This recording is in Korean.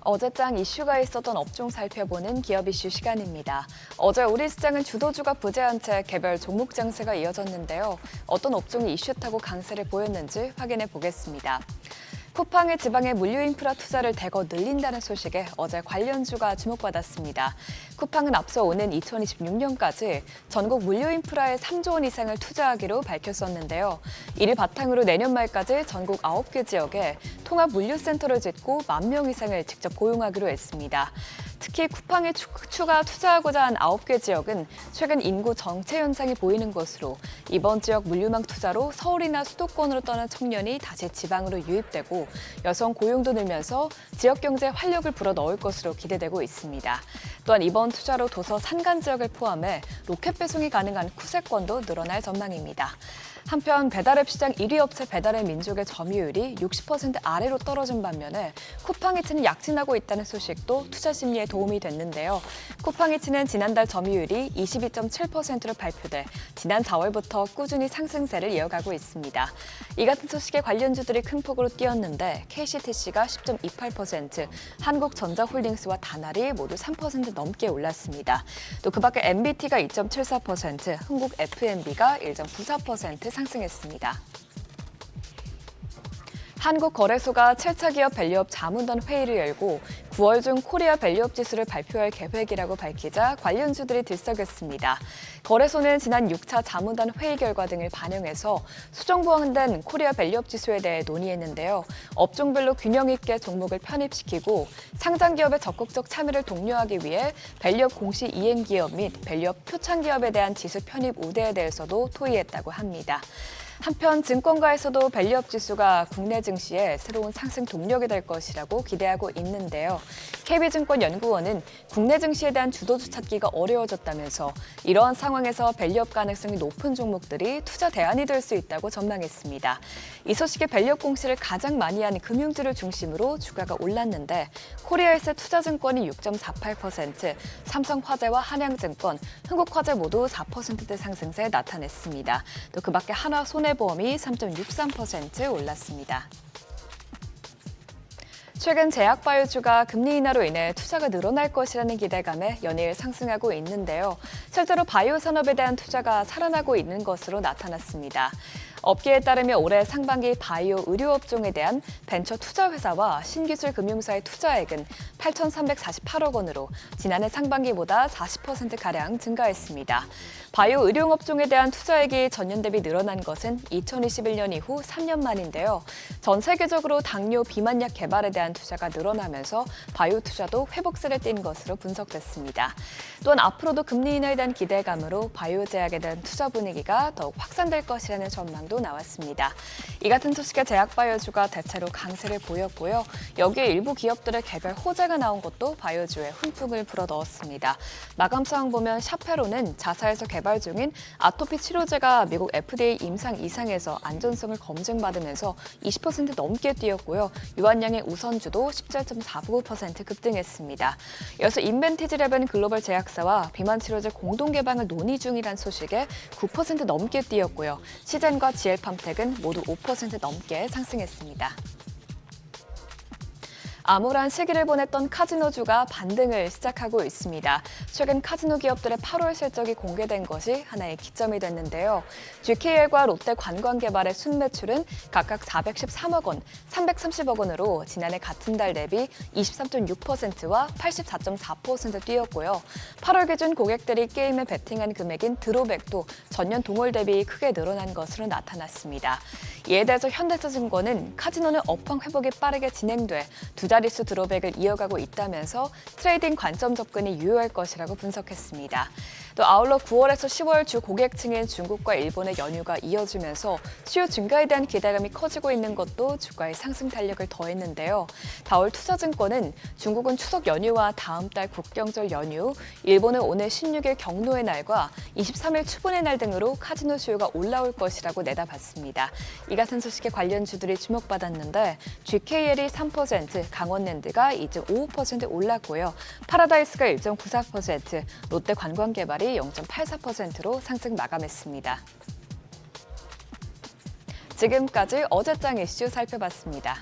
어제장 이슈가 있었던 업종 살펴보는 기업 이슈 시간입니다. 어제 우리 시장은 주도주가 부재한 채 개별 종목 장세가 이어졌는데요. 어떤 업종이 이슈 타고 강세를 보였는지 확인해 보겠습니다. 쿠팡의 지방의 물류 인프라 투자를 대거 늘린다는 소식에 어제 관련주가 주목받았습니다. 쿠팡은 앞서 오는 2026년까지 전국 물류 인프라에 3조 원 이상을 투자하기로 밝혔었는데요. 이를 바탕으로 내년 말까지 전국 9개 지역에 통합 물류센터를 짓고 10,000명 이상을 직접 고용하기로 했습니다. 특히 쿠팡이 추가 투자하고자 한 9개 지역은 최근 인구 정체 현상이 보이는 것으로 이번 지역 물류망 투자로 서울이나 수도권으로 떠난 청년이 다시 지방으로 유입되고 여성 고용도 늘면서 지역 경제에 활력을 불어넣을 것으로 기대되고 있습니다. 또한 이번 투자로 도서 산간 지역을 포함해 로켓 배송이 가능한 쿠세권도 늘어날 전망입니다. 한편 배달앱 시장 1위 업체 배달의 민족의 점유율이 60% 아래로 떨어진 반면에 쿠팡이츠는 약진하고 있다는 소식도 투자 심리에 도움이 됐는데요. 쿠팡이츠는 지난달 점유율이 22.7%로 발표돼 지난 4월부터 꾸준히 상승세를 이어가고 있습니다. 이 같은 소식에 관련주들이 큰 폭으로 뛰었는데 KCTC가 10.28%, 한국전자홀딩스와 다날이 모두 3% 넘게 올랐습니다. 또 그 밖에 MBT가 2.74%, 흥국 F&B가 1.94% 상승했습니다. 한국거래소가 7차 기업 밸류업 자문단 회의를 열고 9월 중 코리아 밸류업 지수를 발표할 계획이라고 밝히자 관련주들이 들썩였습니다. 거래소는 지난 6차 자문단 회의 결과 등을 반영해서 수정보완된 코리아 밸류업 지수에 대해 논의했는데요. 업종별로 균형 있게 종목을 편입시키고 상장 기업의 적극적 참여를 독려하기 위해 밸류업 공시 이행 기업 및 밸류업 표창 기업에 대한 지수 편입 우대에 대해서도 토의했다고 합니다. 한편 증권가에서도 밸류업 지수가 국내 증시에 새로운 상승 동력이 될 것이라고 기대하고 있는데요. KB증권연구원은 국내 증시에 대한 주도주 찾기가 어려워졌다면서 이러한 상황에서 밸류업 가능성이 높은 종목들이 투자 대안이 될 수 있다고 전망했습니다. 이 소식에 밸류업 공시를 가장 많이 한 금융주를 중심으로 주가가 올랐는데 코리아에셋 투자증권이 6.48%, 삼성화재와 한양증권, 흥국화재 모두 4%대 상승세 나타냈습니다. 또 그 밖에 하나손해보험이 3.63% 올랐습니다. 최근 제약바이오주가 금리 인하로 인해 투자가 늘어날 것이라는 기대감에 연일 상승하고 있는데요. 실제로 바이오 산업에 대한 투자가 살아나고 있는 것으로 나타났습니다. 업계에 따르면 올해 상반기 바이오 의료업종에 대한 벤처 투자회사와 신기술 금융사의 투자액은 8,348억 원으로 지난해 상반기보다 40%가량 증가했습니다. 바이오 의료업종에 대한 투자액이 전년 대비 늘어난 것은 2021년 이후 3년 만인데요. 전 세계적으로 당뇨 비만약 개발에 대한 투자가 늘어나면서 바이오 투자도 회복세를 띈 것으로 분석됐습니다. 또한 앞으로도 금리 인하에 대한 기대감으로 바이오 제약에 대한 투자 분위기가 더욱 확산될 것이라는 전망도 나왔습니다. 이 같은 소식에 제약바이오주가 대체로 강세를 보였고요. 여기에 일부 기업들의 개별 호재가 나온 것도 바이오주에 훈풍을 불어넣었습니다. 마감 상황 보면 샤페로는 자사에서 개발 중인 아토피 치료제가 미국 FDA 임상 이상에서 안전성을 검증받으면서 20% 넘게 뛰었고요. 유한양의 우선주도 17.49% 급등했습니다. 이어서 인벤티지랩은 글로벌 제약사와 비만 치료제 공동 개방을 논의 중이란 소식에 9% 넘게 뛰었고요. 시젠과 GL팜텍은 모두 5% 넘게 상승했습니다. 암울한 시기를 보냈던 카지노주가 반등을 시작하고 있습니다. 최근 카지노 기업들의 8월 실적이 공개된 것이 하나의 기점이 됐는데요. GKL과 롯데 관광개발의 순매출은 각각 413억 원, 330억 원으로 지난해 같은 달 대비 23.6%와 84.4% 뛰었고요. 8월 기준 고객들이 게임에 베팅한 금액인 드로백도 전년 동월 대비 크게 늘어난 것으로 나타났습니다. 이에 대해서 현대차증권은 카지노는 업황 회복이 빠르게 진행돼 두 자릿수 드로백을 이어가고 있다면서 트레이딩 관점 접근이 유효할 것이라고 분석했습니다. 또 아울러 9월에서 10월 주 고객층인 중국과 일본의 연휴가 이어지면서 수요 증가에 대한 기대감이 커지고 있는 것도 주가의 상승 탄력을 더했는데요. 다올 투자증권은 중국은 추석 연휴와 다음 달 국경절 연휴, 일본은 오늘 16일 경노의 날과 23일 추분의 날 등으로 카지노 수요가 올라올 것이라고 내다봤습니다. 이 같은 소식에 관련주들이 주목받았는데 GKL이 3%, 강원랜드가 2.55% 올랐고요. 파라다이스가 1.94%, 롯데관광개발이 0.84%로 상승 마감했습니다. 지금까지 어제장 이슈 살펴봤습니다.